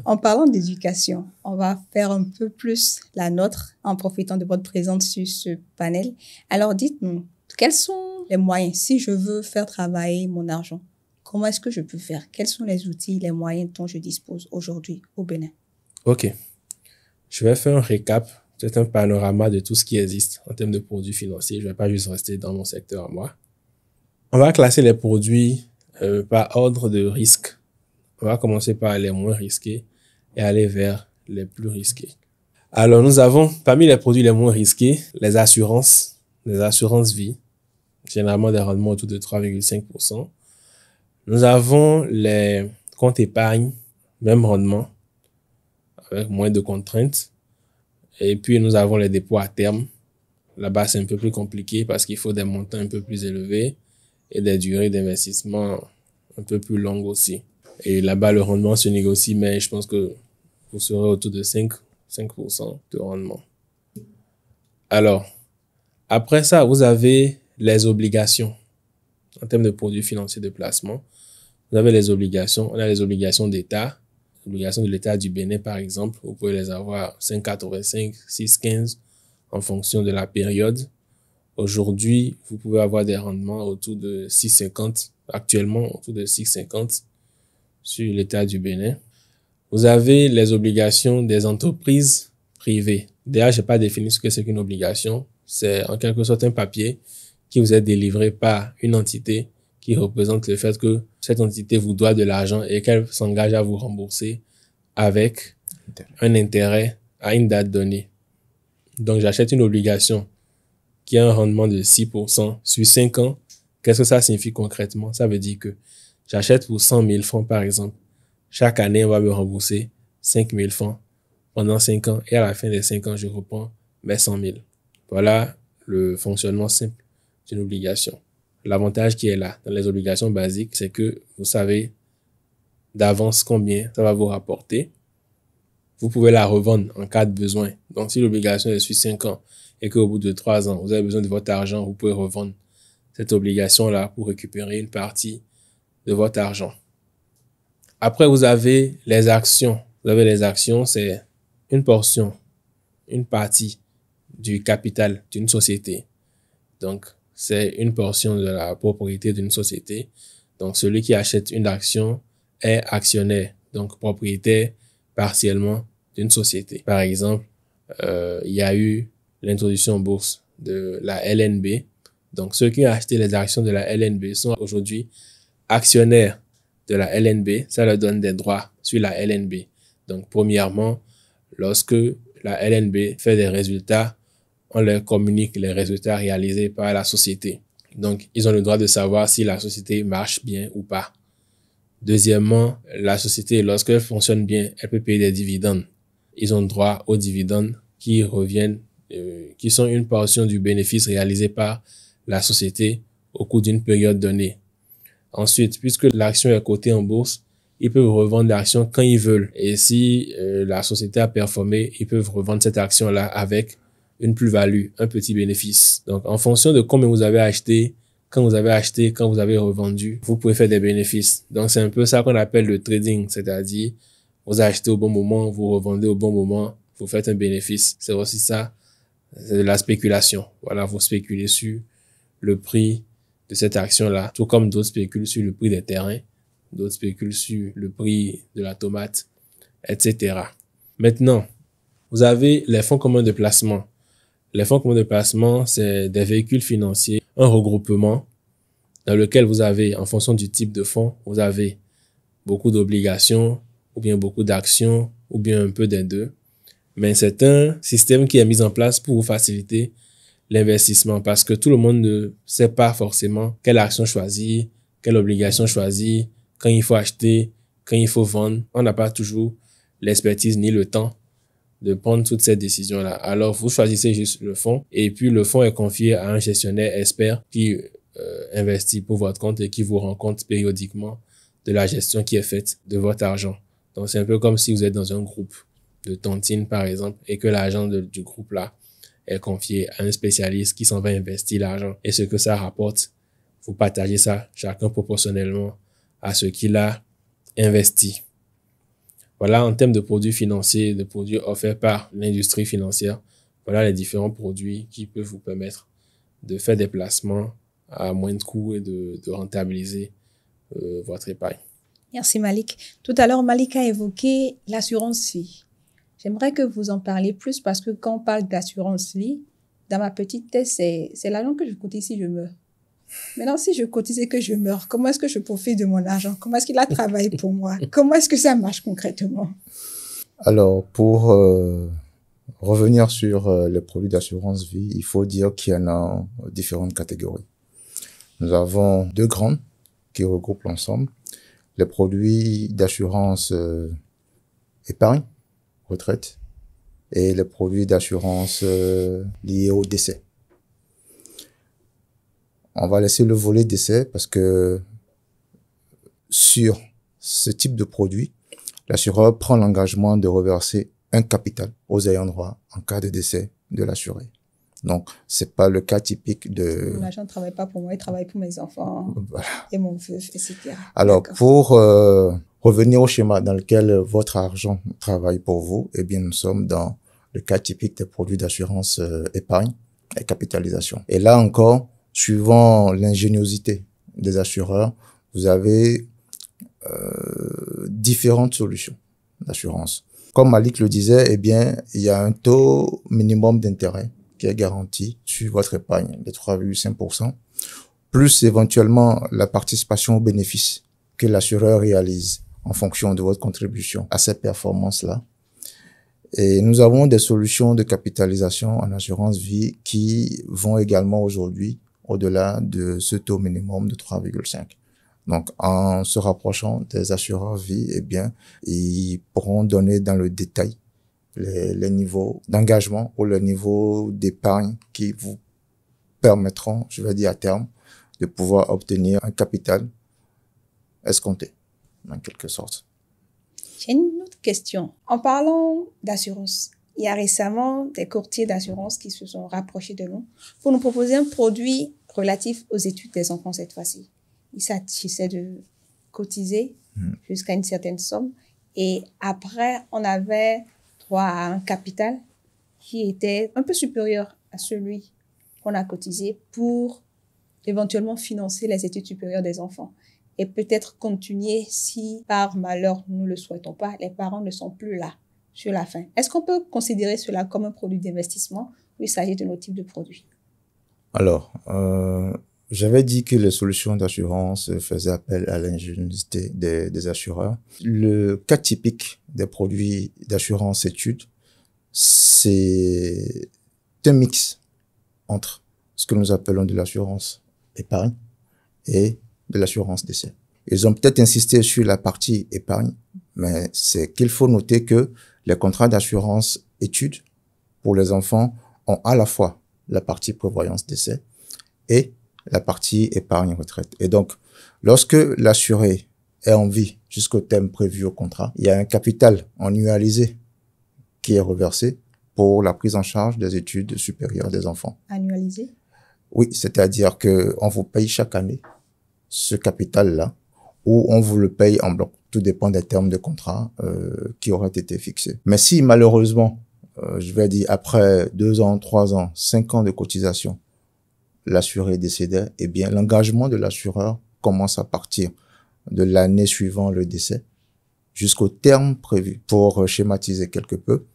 En parlant d'éducation, on va faire un peu plus la nôtre en profitant de votre présence sur ce panel. Alors, dites-nous, quels sont les moyens si je veux faire travailler mon argent? Comment est-ce que je peux faire? Quels sont les outils, les moyens dont je dispose aujourd'hui au Bénin? OK. Je vais faire un récap, peut-être un panorama de tout ce qui existe en termes de produits financiers. Je ne vais pas juste rester dans mon secteur à moi. On va classer les produits par ordre de risque. On va commencer par les moins risqués et aller vers les plus risqués. Alors, nous avons, parmi les produits les moins risqués, les assurances vie, généralement des rendements autour de 3,5%. Nous avons les comptes épargne, même rendement, avec moins de contraintes. Et puis, nous avons les dépôts à terme. Là-bas, c'est un peu plus compliqué parce qu'il faut des montants un peu plus élevés et des durées d'investissement un peu plus longues aussi. Et là-bas, le rendement se négocie, mais je pense que vous serez autour de 5% de rendement. Alors, après ça, vous avez les obligations. En termes de produits financiers de placement, vous avez les obligations. On a les obligations d'État. Les obligations de l'État du Bénin, par exemple, vous pouvez les avoir 5,85, 6,15 en fonction de la période. Aujourd'hui, vous pouvez avoir des rendements autour de 6,50, actuellement autour de 6,50 sur l'État du Bénin. Vous avez les obligations des entreprises privées. D'ailleurs, je n'ai pas défini ce que c'est qu'une obligation. C'est en quelque sorte un papier qui vous est délivré par une entité qui représente le fait que cette entité vous doit de l'argent et qu'elle s'engage à vous rembourser avec un intérêt à une date donnée. Donc, j'achète une obligation qui a un rendement de 6% sur 5 ans. Qu'est-ce que ça signifie concrètement? Ça veut dire que j'achète pour 100 000 francs, par exemple. Chaque année, on va me rembourser 5 000 francs pendant 5 ans et à la fin des 5 ans, je reprends mes 100 000. Voilà le fonctionnement simple d'une obligation. L'avantage qui est là dans les obligations basiques, c'est que vous savez d'avance combien ça va vous rapporter. Vous pouvez la revendre en cas de besoin. Donc, si l'obligation est sur 5 ans et qu'au bout de 3 ans, vous avez besoin de votre argent, vous pouvez revendre cette obligation-là pour récupérer une partie de votre argent. Après, vous avez les actions. Vous avez les actions, c'est une portion, une partie du capital d'une société. Donc, c'est une portion de la propriété d'une société. Donc, celui qui achète une action est actionnaire, donc propriétaire partiellement d'une société. Par exemple, il y a eu l'introduction en bourse de la LNB. Donc, ceux qui ont acheté les actions de la LNB sont aujourd'hui actionnaires de la LNB. Ça leur donne des droits sur la LNB. Donc, premièrement, lorsque la LNB fait des résultats, on leur communique les résultats réalisés par la société. Donc, ils ont le droit de savoir si la société marche bien ou pas. Deuxièmement, la société, lorsqu'elle fonctionne bien, elle peut payer des dividendes. Ils ont droit aux dividendes qui reviennent, qui sont une portion du bénéfice réalisé par la société au cours d'une période donnée. Ensuite, puisque l'action est cotée en bourse, ils peuvent revendre l'action quand ils veulent. Et si la société a performé, ils peuvent revendre cette action-là avec une plus-value, un petit bénéfice. Donc, en fonction de combien vous avez acheté, quand vous avez revendu, vous pouvez faire des bénéfices. Donc, c'est un peu ça qu'on appelle le trading, c'est-à-dire, vous achetez au bon moment, vous revendez au bon moment, vous faites un bénéfice. C'est aussi ça, c'est de la spéculation. Voilà, vous spéculez sur le prix de cette action-là, tout comme d'autres spéculent sur le prix des terrains, d'autres spéculent sur le prix de la tomate, etc. Maintenant, vous avez les fonds communs de placement. Les fonds communs de placement, c'est des véhicules financiers, un regroupement dans lequel vous avez, en fonction du type de fonds, vous avez beaucoup d'obligations, ou bien beaucoup d'actions, ou bien un peu des deux. Mais c'est un système qui est mis en place pour vous faciliter l'investissement parce que tout le monde ne sait pas forcément quelle action choisir, quelle obligation choisir, quand il faut acheter, quand il faut vendre. On n'a pas toujours l'expertise ni le temps de prendre toutes ces décisions-là. Alors, vous choisissez juste le fonds et puis le fonds est confié à un gestionnaire expert qui investit pour votre compte et qui vous rend compte périodiquement de la gestion qui est faite de votre argent. Donc, c'est un peu comme si vous êtes dans un groupe de tontines, par exemple, et que l'argent du groupe-là est confié à un spécialiste qui s'en va investir l'argent. Et ce que ça rapporte, vous partagez ça chacun proportionnellement à ce qu'il a investi. Voilà, en termes de produits financiers, de produits offerts par l'industrie financière, voilà les différents produits qui peuvent vous permettre de faire des placements à moins de coûts et de rentabiliser votre épargne. Merci Malik. Tout à l'heure, Malik a évoqué l'assurance vie. J'aimerais que vous en parliez plus parce que quand on parle d'assurance vie, dans ma petite tête, c'est l'argent que je cotise si je meurs. Maintenant, si je cotise et que je meurs, comment est-ce que je profite de mon argent? Comment est-ce qu'il a travaillé pour moi? Comment est-ce que ça marche concrètement? Alors, pour revenir sur les produits d'assurance vie, il faut dire qu'il y en a différentes catégories. Nous avons deux grandes qui regroupent l'ensemble. Les produits d'assurance épargne, retraite, et les produits d'assurance liés au décès. On va laisser le volet décès parce que sur ce type de produit, l'assureur prend l'engagement de reverser un capital aux ayants droit en cas de décès de l'assuré. Donc, c'est pas le cas typique de... Mon agent ne travaille pas pour moi, il travaille pour mes enfants Voilà. et mon veuf, etc. Alors, D'accord. pour revenir au schéma dans lequel votre argent travaille pour vous, eh bien, nous sommes dans le cas typique des produits d'assurance épargne et capitalisation. Et là encore, suivant l'ingéniosité des assureurs, vous avez différentes solutions d'assurance. Comme Malik le disait, eh bien, il y a un taux minimum d'intérêt qui est garanti sur votre épargne de 3,5%, plus éventuellement la participation aux bénéfices que l'assureur réalise en fonction de votre contribution à ces performances-là. Et nous avons des solutions de capitalisation en assurance vie qui vont également aujourd'hui au-delà de ce taux minimum de 3,5. Donc, en se rapprochant des assureurs vie, eh bien, ils pourront donner dans le détail les niveaux d'engagement ou le niveau d'épargne qui vous permettront, je vais dire à terme, de pouvoir obtenir un capital escompté, en quelque sorte. J'ai une autre question. En parlant d'assurance, il y a récemment des courtiers d'assurance qui se sont rapprochés de nous pour nous proposer un produit relatif aux études des enfants cette fois-ci. Il s'agissait de cotiser jusqu'à une certaine somme et après, on avait droit à un capital qui était un peu supérieur à celui qu'on a cotisé pour éventuellement financer les études supérieures des enfants et peut-être continuer si par malheur, nous ne le souhaitons pas, les parents ne sont plus là sur la fin. Est-ce qu'on peut considérer cela comme un produit d'investissement ou il s'agit de notre type de produit? Alors, j'avais dit que les solutions d'assurance faisaient appel à l'ingéniosité des assureurs. Le cas typique des produits d'assurance études, c'est un mix entre ce que nous appelons de l'assurance épargne et de l'assurance décès. Ils ont peut-être insisté sur la partie épargne, mais c'est qu'il faut noter que les contrats d'assurance études pour les enfants ont à la fois la partie prévoyance décès et la partie épargne retraite. Et donc, lorsque l'assuré est en vie jusqu'au terme prévu au contrat, il y a un capital annualisé qui est reversé pour la prise en charge des études supérieures des enfants. Annualisé? Oui, c'est-à-dire que on vous paye chaque année ce capital-là ou on vous le paye en bloc. Tout dépend des termes de contrat qui auraient été fixés. Mais si malheureusement, je vais dire après 2 ans, 3 ans, 5 ans de cotisation, l'assuré décédait, eh bien l'engagement de l'assureur commence à partir de l'année suivant le décès jusqu'au terme prévu. Pour schématiser quelque peu,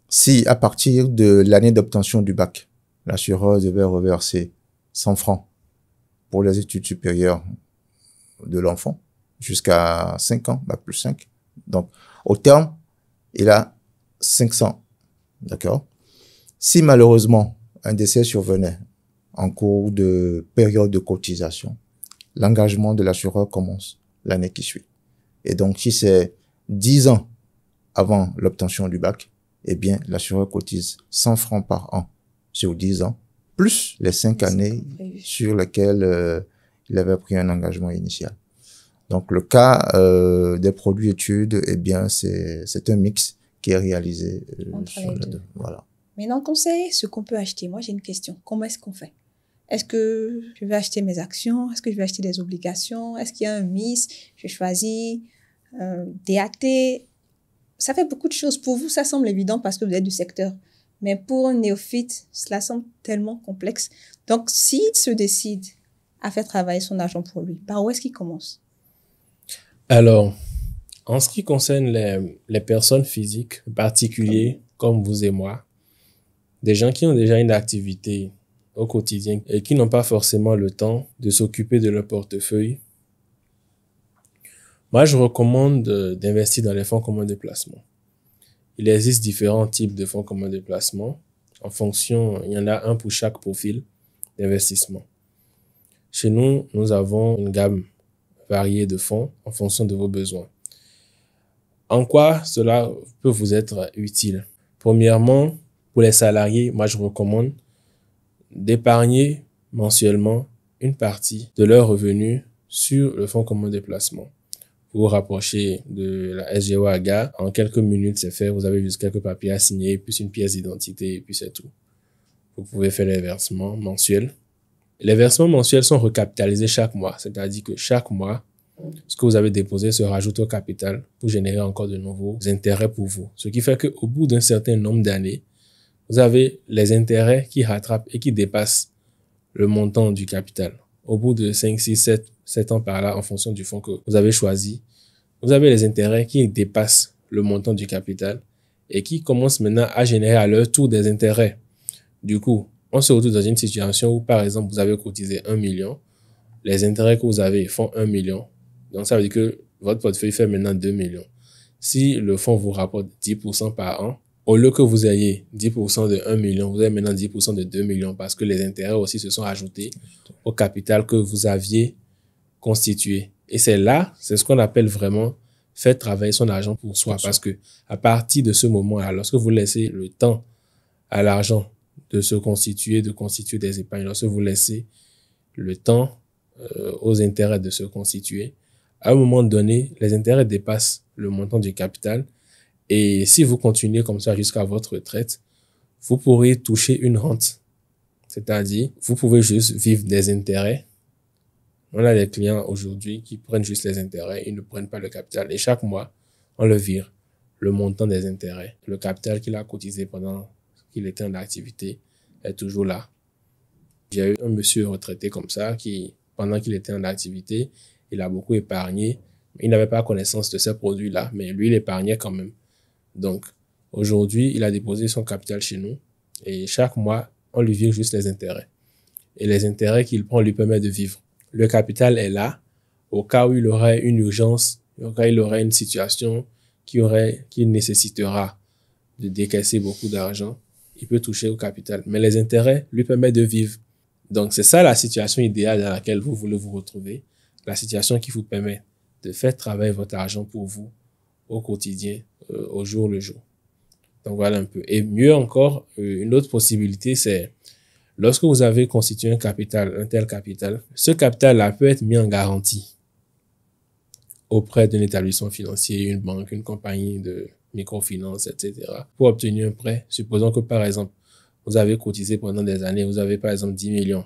si à partir de l'année d'obtention du bac, l'assureur devait reverser 100 francs pour les études supérieures de l'enfant jusqu'à 5 ans, bac plus 5. Donc, au terme, il a 500. D'accord? Si malheureusement un décès survenait en cours de période de cotisation, l'engagement de l'assureur commence l'année qui suit. Et donc, si c'est 10 ans avant l'obtention du bac, eh bien, l'assureur cotise 100 francs par an sur 10 ans, plus les 5 années sur lesquelles il avait pris un engagement initial. Donc, le cas des produits études, eh bien, c'est un mix qui est réalisé sur les deux. Voilà. Maintenant qu'on sait ce qu'on peut acheter, moi, j'ai une question. Comment est-ce qu'on fait? Est-ce que je vais acheter mes actions? Est-ce que je vais acheter des obligations? Est-ce qu'il y a un MIS? Je choisis DAT. Ça fait beaucoup de choses. Pour vous, ça semble évident parce que vous êtes du secteur. Mais pour un néophyte, cela semble tellement complexe. Donc, s'il se décide à faire travailler son argent pour lui, par où est-ce qu'il commence? Alors, en ce qui concerne les personnes physiques, particuliers comme vous et moi, des gens qui ont déjà une activité au quotidien et qui n'ont pas forcément le temps de s'occuper de leur portefeuille, moi, je recommande d'investir dans les fonds communs de placement. Il existe différents types de fonds communs de placement. En fonction, il y en a un pour chaque profil d'investissement. Chez nous, nous avons une gamme variée de fonds en fonction de vos besoins. En quoi cela peut vous être utile? Premièrement, pour les salariés, moi, je recommande d'épargner mensuellement une partie de leurs revenus sur le fonds commun de placement. Vous vous rapprochez de la SGO-AGA, en quelques minutes, c'est fait. Vous avez juste quelques papiers à signer, puis une pièce d'identité, et puis c'est tout. Vous pouvez faire les versements mensuels. Les versements mensuels sont recapitalisés chaque mois, c'est-à-dire que chaque mois, ce que vous avez déposé se rajoute au capital pour générer encore de nouveaux intérêts pour vous. Ce qui fait qu'au bout d'un certain nombre d'années, vous avez les intérêts qui rattrapent et qui dépassent le montant du capital. Au bout de 5, 6, 7 ans par là, en fonction du fonds que vous avez choisi, vous avez les intérêts qui dépassent le montant du capital et qui commencent maintenant à générer à leur tour des intérêts. Du coup, on se retrouve dans une situation où, par exemple, vous avez cotisé 1 million, les intérêts que vous avez font 1 million. Donc, ça veut dire que votre portefeuille fait maintenant 2 millions. Si le fonds vous rapporte 10% par an, au lieu que vous ayez 10% de 1 million, vous avez maintenant 10% de 2 millions parce que les intérêts aussi se sont ajoutés au capital que vous aviez constituer. Et c'est ce qu'on appelle vraiment faire travailler son argent pour soi. Parce que à partir de ce moment-là, lorsque vous laissez le temps à l'argent de se constituer, de constituer des épargnes, lorsque vous laissez le temps aux intérêts de se constituer, à un moment donné, les intérêts dépassent le montant du capital. Et si vous continuez comme ça jusqu'à votre retraite, vous pourrez toucher une rente. C'est-à-dire, vous pouvez juste vivre des intérêts. On a des clients aujourd'hui qui prennent juste les intérêts, ils ne prennent pas le capital. Et chaque mois, on le vire le montant des intérêts. Le capital qu'il a cotisé pendant qu'il était en activité est toujours là. J'ai eu un monsieur retraité comme ça qui, pendant qu'il était en activité, il a beaucoup épargné. Il n'avait pas connaissance de ces produits-là, mais lui, il épargnait quand même. Donc, aujourd'hui, il a déposé son capital chez nous et chaque mois, on lui vire juste les intérêts. Et les intérêts qu'il prend lui permettent de vivre. Le capital est là au cas où il aurait une urgence, au cas où il aurait une situation qui nécessitera de décaisser beaucoup d'argent. Il peut toucher au capital. Mais les intérêts lui permettent de vivre. Donc, c'est ça la situation idéale dans laquelle vous voulez vous retrouver. La situation qui vous permet de faire travailler votre argent pour vous au quotidien, au jour le jour. Donc, voilà un peu. Et mieux encore, une autre possibilité, c'est lorsque vous avez constitué un capital, un tel capital, ce capital-là peut être mis en garantie auprès d'un établissement financier, une banque, une compagnie de microfinance, etc. Pour obtenir un prêt, supposons que par exemple, vous avez cotisé pendant des années, vous avez par exemple 10 millions,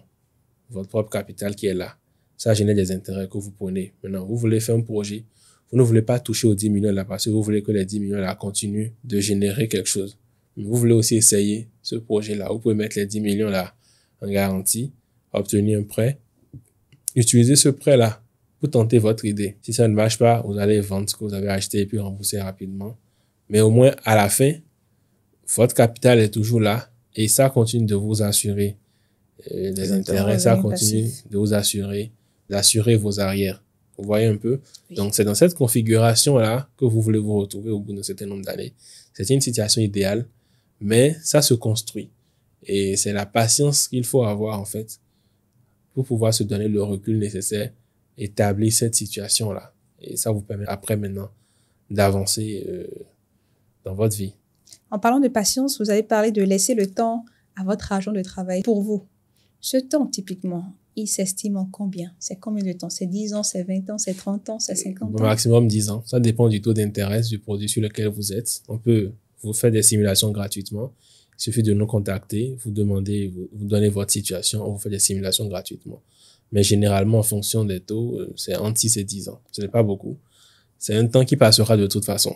votre propre capital qui est là. Ça génère des intérêts que vous prenez. Maintenant, vous voulez faire un projet, vous ne voulez pas toucher aux 10 millions là parce que vous voulez que les 10 millions là continuent de générer quelque chose. Mais vous voulez aussi essayer ce projet-là. Vous pouvez mettre les 10 millions là en garantie, obtenir un prêt, utiliser ce prêt-là pour tenter votre idée. Si ça ne marche pas, vous allez vendre ce que vous avez acheté et puis rembourser rapidement. Mais au moins, à la fin, votre capital est toujours là et ça continue de vous assurer les intérêts, ça continue de vous assurer, d'assurer vos arrières. Vous voyez un peu? Oui. Donc, c'est dans cette configuration-là que vous voulez vous retrouver au bout d'un certain nombre d'années. C'est une situation idéale, mais ça se construit. Et c'est la patience qu'il faut avoir, en fait, pour pouvoir se donner le recul nécessaire, établir cette situation-là. Et ça vous permet après, maintenant, d'avancer dans votre vie. En parlant de patience, vous avez parlé de laisser le temps à votre argent de travail pour vous. Ce temps, typiquement, il s'estime en combien? C'est combien de temps? C'est 10 ans, c'est 20 ans, c'est 30 ans, c'est 50 ans? Au maximum 10 ans. Ça dépend du taux d'intérêt du produit sur lequel vous êtes. On peut vous faire des simulations gratuitement. Il suffit de nous contacter, vous demandez, vous donnez votre situation, on vous fait des simulations gratuitement. Mais généralement, en fonction des taux, c'est entre 6 et 10 ans. Ce n'est pas beaucoup. C'est un temps qui passera de toute façon.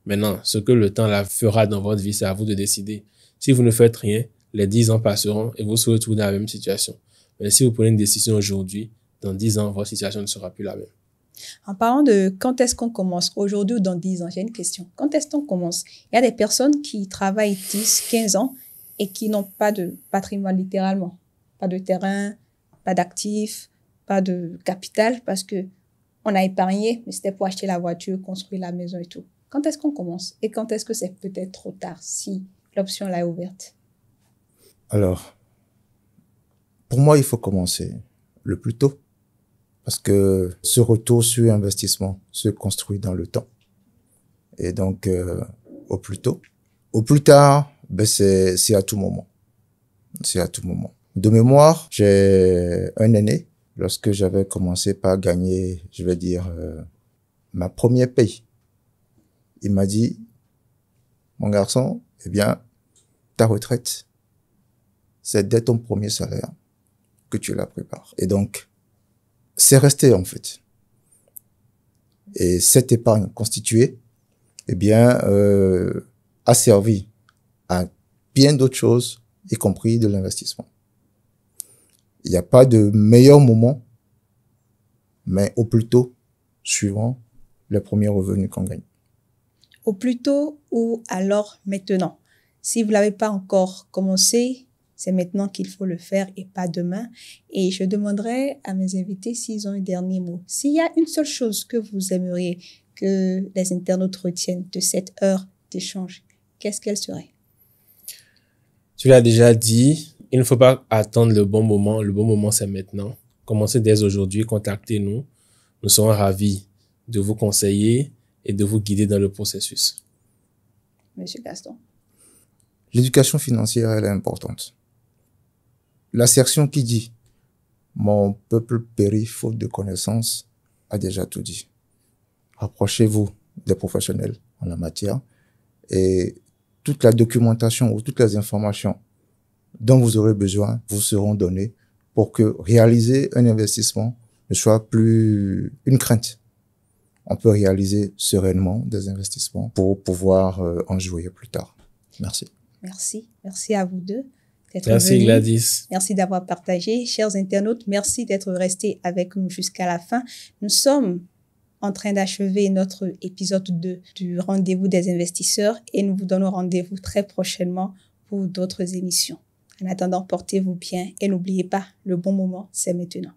Maintenant, ce que le temps là fera dans votre vie, c'est à vous de décider. Si vous ne faites rien, les 10 ans passeront et vous serez retrouvé dans la même situation. Mais si vous prenez une décision aujourd'hui, dans 10 ans, votre situation ne sera plus la même. En parlant de quand est-ce qu'on commence, aujourd'hui ou dans 10 ans, j'ai une question. Quand est-ce qu'on commence? Il y a des personnes qui travaillent 10, 15 ans et qui n'ont pas de patrimoine littéralement. Pas de terrain, pas d'actifs, pas de capital parce que on a épargné, mais c'était pour acheter la voiture, construire la maison et tout. Quand est-ce qu'on commence? Et quand est-ce que c'est peut-être trop tard si l'option là est ouverte? Alors, pour moi, il faut commencer le plus tôt. Parce que ce retour sur investissement se construit dans le temps. Et donc, au plus tôt. Au plus tard, c'est à tout moment. C'est à tout moment. De mémoire, j'ai un aîné. Lorsque j'avais commencé par gagner, je vais dire, ma première paye, il m'a dit, mon garçon, eh bien, ta retraite, c'est dès ton premier salaire que tu la prépares. Et donc, c'est resté en fait. Et cette épargne constituée, eh bien, a servi à bien d'autres choses, y compris de l'investissement. Il n'y a pas de meilleur moment, mais au plus tôt, suivant les premiers revenus qu'on gagne. Au plus tôt ou alors maintenant? Si vous ne l'avez pas encore commencé, c'est maintenant qu'il faut le faire et pas demain. Et je demanderai à mes invités s'ils ont un dernier mot. S'il y a une seule chose que vous aimeriez que les internautes retiennent de cette heure d'échange, qu'est-ce qu'elle serait? Tu l'as déjà dit, il ne faut pas attendre le bon moment. Le bon moment, c'est maintenant. Commencez dès aujourd'hui, contactez-nous. Nous serons ravis de vous conseiller et de vous guider dans le processus. Monsieur Gaston. L'éducation financière, elle est importante. L'assertion qui dit « Mon peuple périt faute de connaissances » a déjà tout dit. Rapprochez-vous des professionnels en la matière et toute la documentation ou toutes les informations dont vous aurez besoin vous seront données pour que réaliser un investissement ne soit plus une crainte. On peut réaliser sereinement des investissements pour pouvoir en jouir plus tard. Merci. Merci. Merci à vous deux d'être Merci venus. Gladys. Merci d'avoir partagé. Chers internautes, merci d'être restés avec nous jusqu'à la fin. Nous sommes en train d'achever notre épisode 2 du Rendez-vous des investisseurs et nous vous donnons rendez-vous très prochainement pour d'autres émissions. En attendant, portez-vous bien et n'oubliez pas, le bon moment, c'est maintenant.